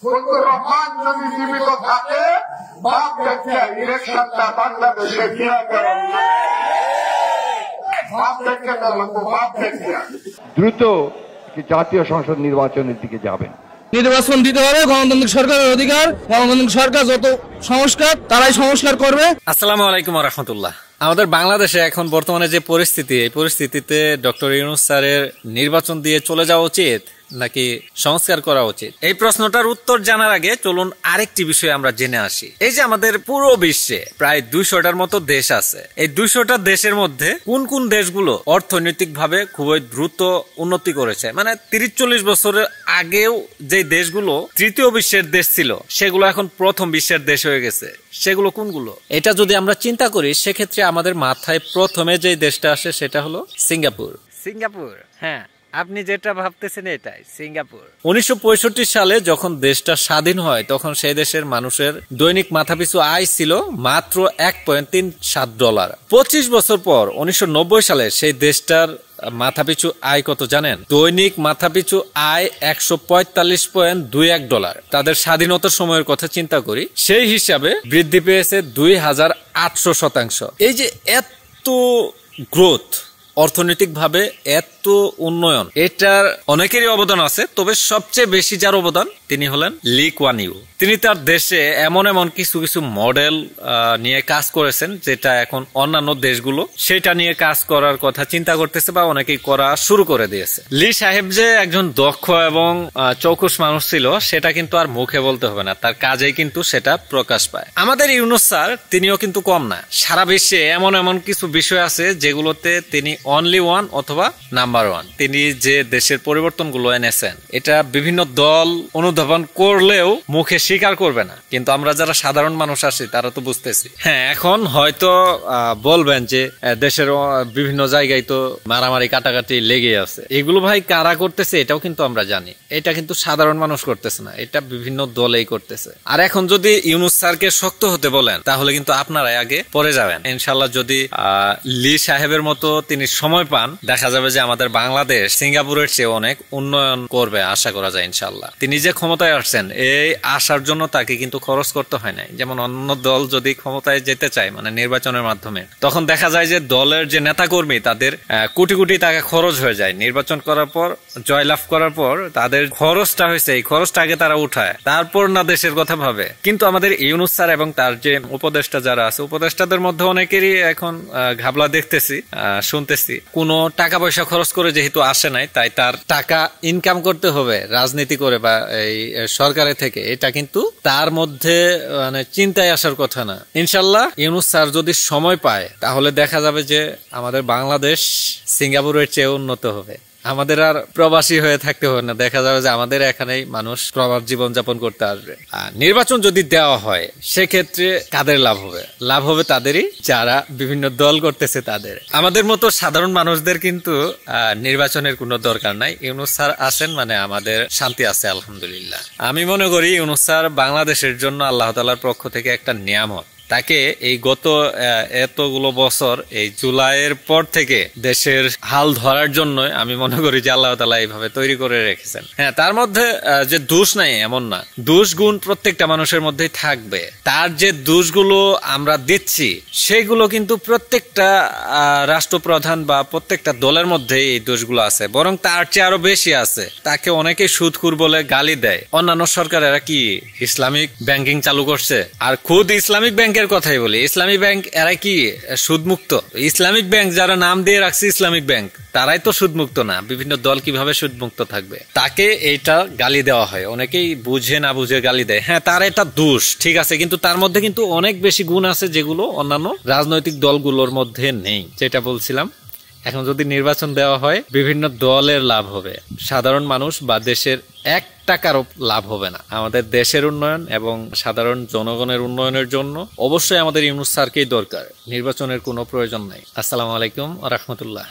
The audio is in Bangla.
ফজলুর রহমান যদি জীবিত থাকে বাপ দেখে ইলেকশনটা বাংলাদেশে কিনা করেন বাপ দেখে বাপ দেখে দ্রুত জাতীয় সংসদ নির্বাচনের দিকে যাবেন। নির্বাচন দিতে হবে, গণতান্ত্রিক সরকারের অধিকার, গণতান্ত্রিক সরকার যত সংস্কার তারাই সংস্কার করবে। আসসালামু আলাইকুম ওয়া রাহমাতুল্লাহ। আমাদের বাংলাদেশে এখন বর্তমানে যে পরিস্থিতি, এই পরিস্থিতিতে ডক্টর ইউনূস স্যারের নির্বাচন দিয়ে চলে যাওয়া উচিত নাকি সংস্কার করা উচিত, এই প্রশ্নটার উত্তর জানার আগে চলুন আরেকটি বিষয় আমরা জেনে আসি। এই যে আমাদের পুরো বিশ্বে প্রায় 200টার মতো দেশ আছে, এই 200টা দেশের মধ্যে কোন কোন দেশগুলো অর্থনৈতিক ভাবে খুবই দ্রুত উন্নতি করেছে, মানে 30-40 বছরের আগেও যে দেশগুলো তৃতীয় বিশ্বের দেশ ছিল সেগুলো এখন প্রথম বিশ্বের দেশ হয়ে গেছে, সেগুলো কোনগুলো? এটা যদি আমরা চিন্তা করি সেক্ষেত্রে আমাদের মাথায় প্রথমে যে দেশটা আসে সেটা হলো সিঙ্গাপুর। সিঙ্গাপুর, হ্যাঁ, আপনি যেটা ভাবতেছেন এটাই সিঙ্গাপুর। 1965 সালে যখন দেশটা স্বাধীন হয় তখন সেই দেশের মানুষের দৈনিক মাথাপিছু আয় ছিল মাত্র $1.37। 25 বছর পর 1990 সালে সেই দেশটার মাথাপিছু আয় কত জানেন? দৈনিক মাথাপিছু আয় $145.21। তাদের স্বাধীনতার সময়ের কথা চিন্তা করি, সেই হিসাবে বৃদ্ধি পেয়েছে 2800%। এই যে এত গ্রোথ, অর্থনৈতিক ভাবে এত উন্নয়ন, এটার অনেকেরই অবদান আছে, তবে সবচেয়ে বেশি যার অবদান তিনি হলেন লি কুয়ান ইউ। তিনি তার দেশে এমন কিছু কিছু মডেল নিয়ে কাজ করেছেন যেটা এখন অন্যান্য দেশগুলো সেটা নিয়ে কাজ করার কথা চিন্তা করতেছে বা অনেকেই করা শুরু করে দিয়েছে। লি সাহেব যে একজন দক্ষ এবং চৌকুশ মানুষ ছিল সেটা কিন্তু আর মুখে বলতে হবে না, তার কাজেই কিন্তু সেটা প্রকাশ পায়। আমাদের ইউনূস স্যার তিনিও কিন্তু কম না, সারা বিশ্বে এমন কিছু বিষয় আছে যেগুলোতে তিনি অনলি ওয়ান অথবা নাম্বার ওয়ান। তিনি যে দেশের পরিবর্তনগুলো এনেছেন এটা বিভিন্ন দল অনুধাবন করলেও মুখে স্বীকার করবে না, কিন্তু আমরা যারা সাধারণ মানুষ আছি তারা তো বুঝতেছি। হ্যাঁ, এখন হয়তো বলবেন যে দেশের বিভিন্ন জায়গায় তো মারামারি কাটাকাটি লেগে আছে, এগুলো ভাই কারা করতেছে এটাও কিন্তু আমরা জানি। এটা কিন্তু সাধারণ মানুষ করতেছে না, এটা বিভিন্ন দলেই করতেছে। আর এখন যদি ইউনূস স্যারকে শক্ত হতে বলেন তাহলে কিন্তু আপনারাই আগে পড়ে যাবেন ইনশাল্লাহ। যদি লি সাহেবের মতো তিনি সময় পান, দেখা যাবে যে আমাদের বাংলাদেশ সিঙ্গাপুরের চেয়ে অনেক উন্নয়ন করবে, আশা করা যায় ইনশাল্লাহ। তিনি যে ক্ষমতায় আসছেন এই আসার জন্য তাকে কিন্তু খরচ করতে হয় নাই। যেমন অন্য দল যদি ক্ষমতায় যেতে চায় মানে নির্বাচনের মাধ্যমে, তখন দেখা যায় যে দলের যে নেতাকর্মী তাদের কোটি কোটি টাকা খরচ হয়ে যায়। নির্বাচন করার পর, জয়লাভ করার পর তাদের খরচটা হয়েছে, এই খরচটা আগে তারা উঠায়, তারপর না দেশের কথা ভাবে। কিন্তু আমাদের ইউনূস স্যার এবং তার যে উপদেষ্টা যারা আছে, উপদেষ্টাদের মধ্যে অনেকেরই এখন ঘাবলা দেখতেছি, শুনতেছি কোনো টাকা পয়সা খরচ করে যেহেতু আসে নাই, তাই তার টাকা ইনকাম করতে হবে রাজনীতি করে বা এই সরকারের থেকে, এটা কিন্তু তার মধ্যে মানে চিন্তায় আসার কথা না। ইনশাল্লাহ ইউনূস স্যার যদি সময় পায় তাহলে দেখা যাবে যে আমাদের বাংলাদেশ সিঙ্গাপুরের চেয়ে উন্নত হবে। আমাদের আর প্রবাসী হয়ে থাকতে হবে না, দেখা যাবে যে আমাদের এখানেই মানুষ প্রবাস জীবন যাপন করতে আসবে। আর নির্বাচন যদি দেওয়া হয় সেক্ষেত্রে কাদের লাভ হবে? লাভ হবে তাদেরই যারা বিভিন্ন দল করতেছে তাদের। আমাদের মতো সাধারণ মানুষদের কিন্তু নির্বাচনের কোনো দরকার নাই। ইউনূস স্যার আছেন মানে আমাদের শান্তি আছে আলহামদুলিল্লাহ। আমি মনে করি ইউনূস স্যার বাংলাদেশের জন্য আল্লাহ তাআলার পক্ষ থেকে একটা নিয়ামত। তাকে এই গত এতগুলো বছর, এই জুলাইয়ের পর থেকে দেশের হাল ধরার জন্য আমি মনে করি যে আল্লাহ তাআলা এইভাবে তৈরি করে রেখেছেন। হ্যাঁ, তার মধ্যে যে দোষ নাই এমন না, দোষ গুণ প্রত্যেকটা মানুষের মধ্যেই থাকবে। তার যে দোষগুলো আমরা দিচ্ছি সেগুলো কিন্তু প্রত্যেকটা রাষ্ট্রপ্রধান বা প্রত্যেকটা দলের মধ্যে এই দোষগুলো আছে, বরং তার চেয়ে আরো বেশি আছে। তাকে অনেকে সুদখোর বলে গালি দেয়। অন্যান্য সরকারেরা কি ইসলামিক ব্যাংকিং চালু করছে? আর খুদ ইসলামিক ব্যাংক এর কথাই বলি, ইসলামী ব্যাংক এরা কি সুদমুক্ত? ইসলামিক ব্যাংক যারা নাম দিয়ে রাখছে ইসলামিক ব্যাংক তারাই তো সুদমুক্ত না। বিভিন্ন দল কিভাবে সুদমুক্ত থাকবে? তাকে এইটা গালি দেওয়া হয়, অনেকেই বুঝে না বুঝে গালি দেয়। হ্যাঁ, তার এটা দোষ ঠিক আছে, কিন্তু তার মধ্যে কিন্তু অনেক বেশি গুণ আছে যেগুলো অন্যান্য রাজনৈতিক দলগুলোর মধ্যে নেই। যেটা বলছিলাম, এখন যদি নির্বাচন দেওয়া হয় বিভিন্ন দলের লাভ হবে, সাধারণ মানুষ বা দেশের এক টাকারও লাভ হবে না। আমাদের দেশের উন্নয়ন এবং সাধারণ জনগণের উন্নয়নের জন্য অবশ্যই আমাদের ইউনূস স্যারকেই দরকার, নির্বাচনের কোনো প্রয়োজন নাই। আসসালামু আলাইকুম ওয়া রাহমাতুল্লাহ।